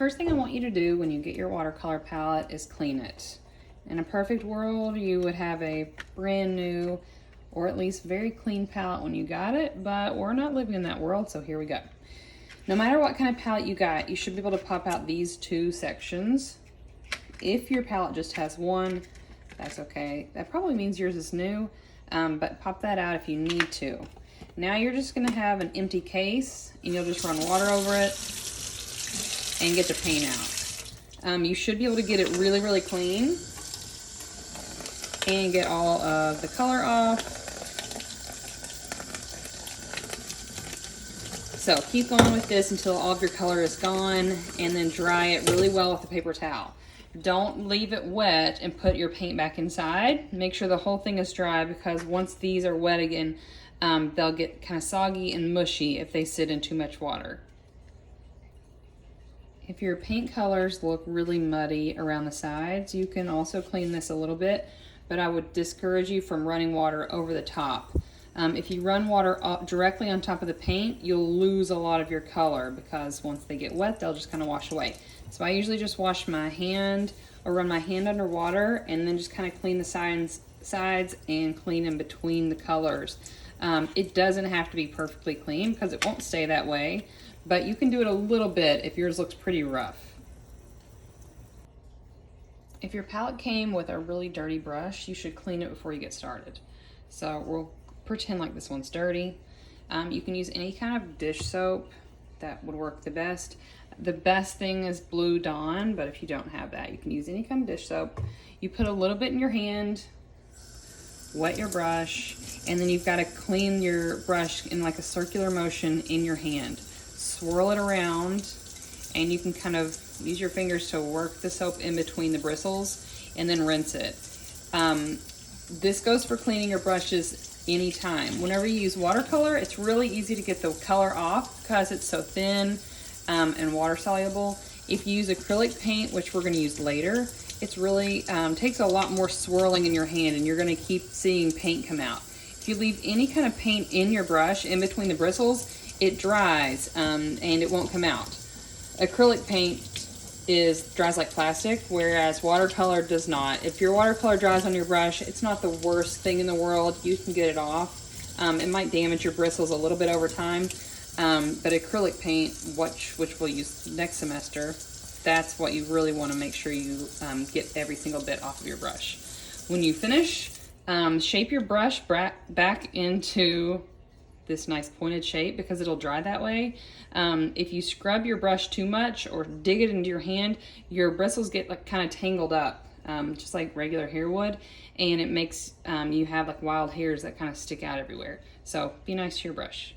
first thing I want you to do when you get your watercolor palette is clean it. In a perfect world, you would have a brand new, or at least very clean palette when you got it, but we're not living in that world, so here we go. No matter what kind of palette you got, you should be able to pop out these two sections. If your palette just has one, that's okay. That probably means yours is new, but pop that out if you need to. Now you're just gonna have an empty case, and you'll just run water over it and get the paint out. You should be able to get it really, really clean and get all of the color off. So keep going with this until all of your color is gone, and then dry it really well with a paper towel. Don't leave it wet and put your paint back inside. Make sure the whole thing is dry, because once these are wet again, they'll get kind of soggy and mushy if they sit in too much water. If your paint colors look really muddy around the sides, you can also clean this a little bit, but I would discourage you from running water over the top. If you run water directly on top of the paint, you'll lose a lot of your color, because once they get wet, they'll just kind of wash away. So I usually just wash my hand or run my hand under water, and then just kind of clean the sides and clean in between the colors. It doesn't have to be perfectly clean, because it won't stay that way, but you can do it a little bit if yours looks pretty rough. If your palette came with a really dirty brush, you should clean it before you get started. So we'll pretend like this one's dirty. You can use any kind of dish soap. That would work the best. The best thing is Blue Dawn, but if you don't have that, you can use any kind of dish soap. You put a little bit in your hand, wet your brush, and then you've got to clean your brush in like a circular motion in your hand. Swirl it around, and you can kind of use your fingers to work the soap in between the bristles, and then rinse it. This goes for cleaning your brushes anytime. Whenever you use watercolor, it's really easy to get the color off because it's so thin and water soluble. If you use acrylic paint, which we're going to use later, it's really takes a lot more swirling in your hand, and you're going to keep seeing paint come out. If you leave any kind of paint in your brush in between the bristles, it dries and it won't come out. Acrylic paint dries like plastic, whereas watercolor does not. If your watercolor dries on your brush, it's not the worst thing in the world. You can get it off. It might damage your bristles a little bit over time, but acrylic paint, which we'll use next semester, that's what you really want to make sure you get every single bit off of your brush. When you finish, shape your brush back into this nice pointed shape, because it'll dry that way. If you scrub your brush too much or dig it into your hand, your bristles get like kind of tangled up, just like regular hair would, and it makes you have like wild hairs that kind of stick out everywhere. So be nice to your brush.